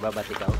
Magbabat ikaw.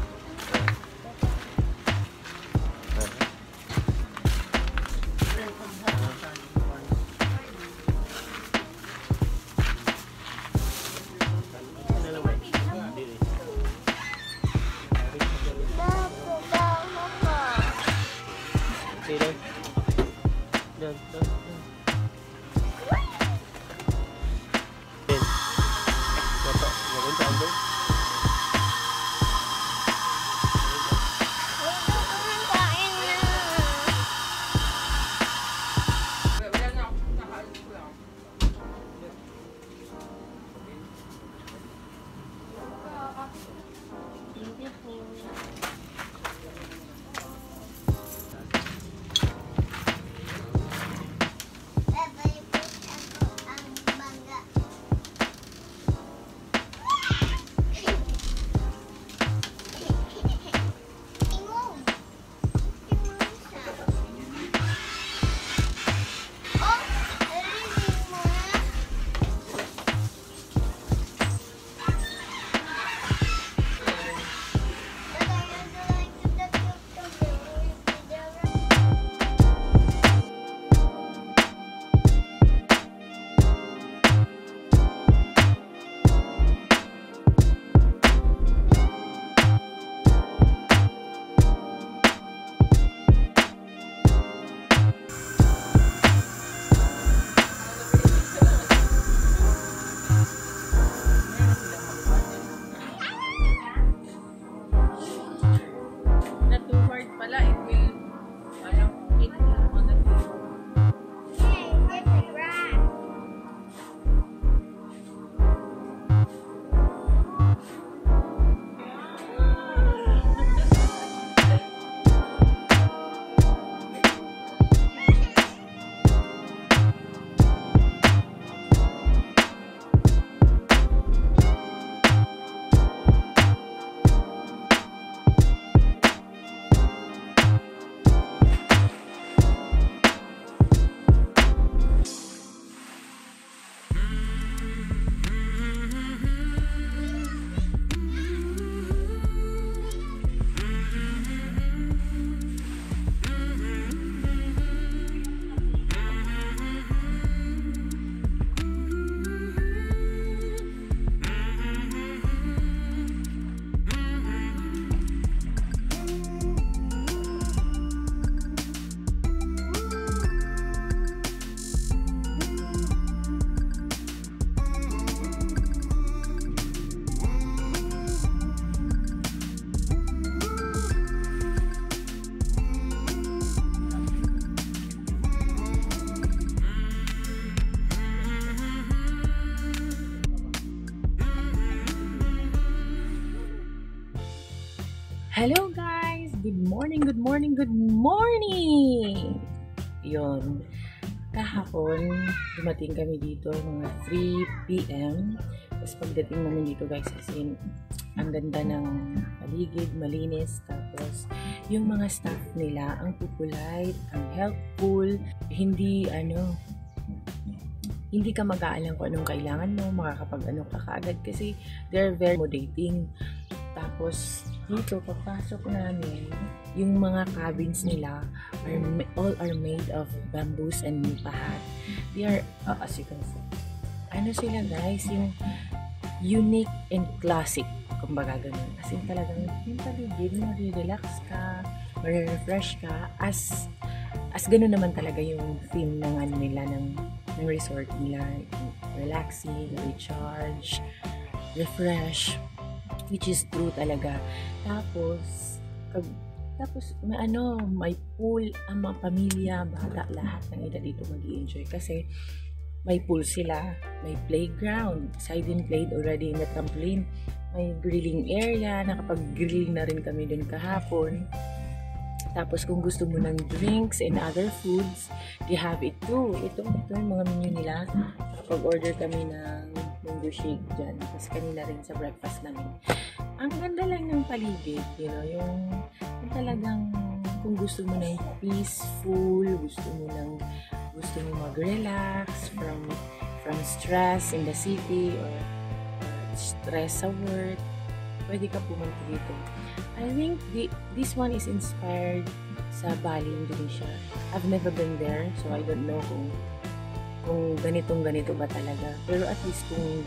Hello guys! Good morning, good morning, good morning! Yun, kahapon dumating kami dito mga 3 p.m. Tapos pagdating namin dito guys, as in, ang ganda ng paligid, malinis. Tapos yung mga staff nila, ang polite, ang helpful, hindi ka mag-aalam kung anong kailangan mo, makakapag-ano ka kaagad kasi they're very accommodating. Tapos dito papasok namin, yung mga cabins nila all are made of bamboos and nipahat. They are as you can see, ano sila guys, yung unique and classic, kumbaga ganun. As in talagang yung paligid, mag-relax ka, mag-refresh ka, as ganun naman talaga yung theme ng ano nila, ng resort nila. Relaxing, recharge, refresh, which is true talaga. Tapos may pool, ang mga pamilya, bata, lahat ng edad dito mag-i-enjoy kasi may pool sila, may playground, side and played already in the trampoline, may grilling area, nakapag-grilling na rin kami dun kahapon. Tapos kung gusto mo ng drinks and other foods, they have it too. Ito yung mga menu nila. Nakapag-order kami ng mango shake dyan. Tapos kanina rin sa breakfast namin. Ang ganda lang ng paligid, yung talagang kung gusto mo ng peaceful, gusto mo mag-relax from stress in the city or stress sa work, pwede ka pumunta dito. I think this one is inspired sa Bali, Indonesia. I've never been there, so I don't know kung ganito ba talaga. Pero at least kung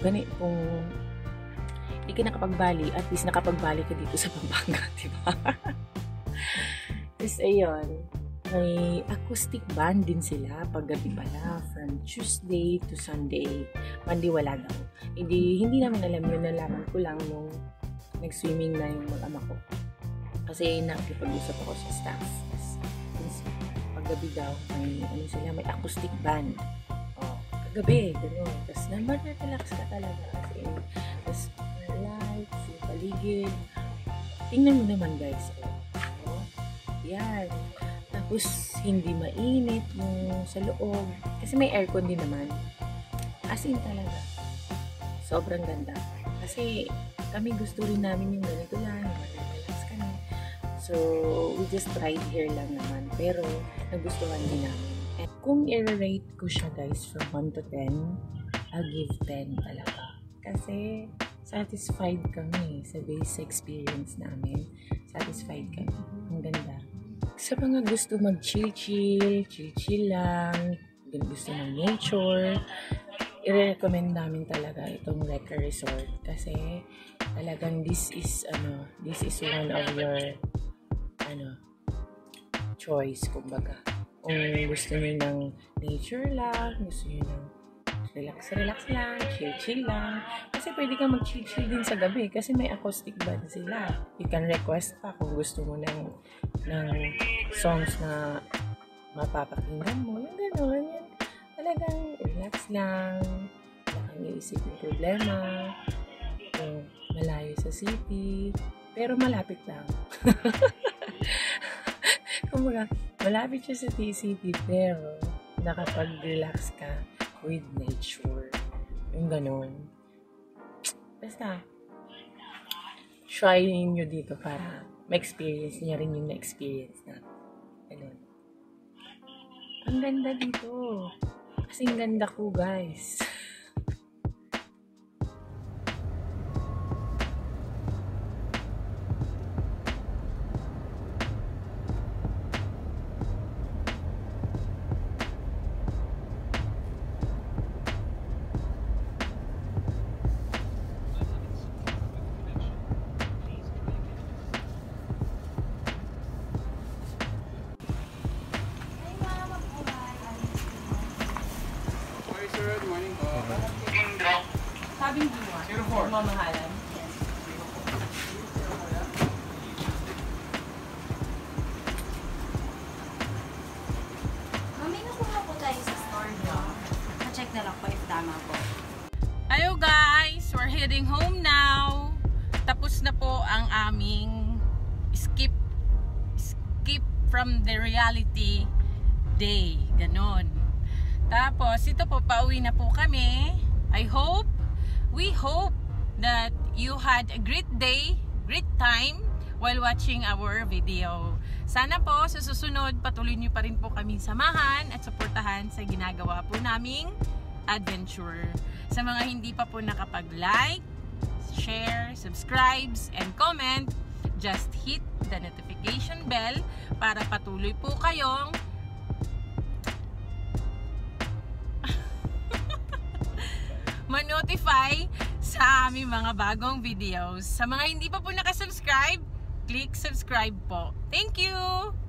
hindi ka nakapag-Bali, at least nakapag-Bali ka dito sa Pampanga, diba? Tapos ayun, may acoustic band din sila paggabi pala, from Tuesday to Sunday. Monday wala daw. Hindi naman alam yun, nalaman ko lang nung nag-swimming na yung mag-ama ko. Kasi nakipag-usap ako sa staff. Tapos paggabi daw, may acoustic band. Kagabi, gano'n. Tapos relax ka talaga. Tapos lights, yung paligid. Tingnan mo naman guys. Yan. Tapos, hindi mainit yung sa loob. Kasi may aircon din naman. As in talaga. Sobrang ganda. Kasi, kami gusto rin namin yung ganito lang. Relax kami. So, we just tried here lang naman. Pero, nagustuhan din namin. And kung i-rate ko siya guys from 1 to 10, I'll give 10 talaga. Kasi, satisfied kami sa base experience namin. Satisfied kami. Ang ganda. Sa mga gusto mag-chill lang, gusto ng nature, i-recommend namin talaga itong Reka Resort kasi talagang this is one of your choice, kumbaga. Kung gusto niyo ng nature lang, gusto niyo ng relax lang, chill lang. Kasi pwede kang mag-chill din sa gabi kasi may acoustic band sila. You can request pa kung gusto mo ng songs na mapapakinggan mo. Yung gano'n, yan. Talagang relax lang. Wala kang iisip ng problema. Malayo sa city. Pero malapit lang. Kumbaga, malapit siya sa city pero nakapag-relax ka with nature. Yung ganon. Basta, try nyo dito para ma-experience niya rin yung na-experience na. Ganon. Ang ganda dito. Kasing ganda ko, guys. Sabing diwa. 04. Mamahalan. Yes. Mami, nakuha po tayo sa store niyo. Pa-check na lang po if tama po. Ayo guys, we're heading home now. Tapos na po ang aming skip from the reality day. Ganon. Tapos, ito po, pauwi na po kami. We hope that you had a great day, great time while watching our video. Sana po sa susunod patuloy niyo pa rin po kaming samahan at suportahan sa ginagawa po naming adventure. Sa mga hindi pa po nakapag-like, share, subscribes, and comment, just hit the notification bell para patuloy po kayong ma-notify sa aming mga bagong videos. Sa mga hindi pa po nakasubscribe, click subscribe po. Thank you!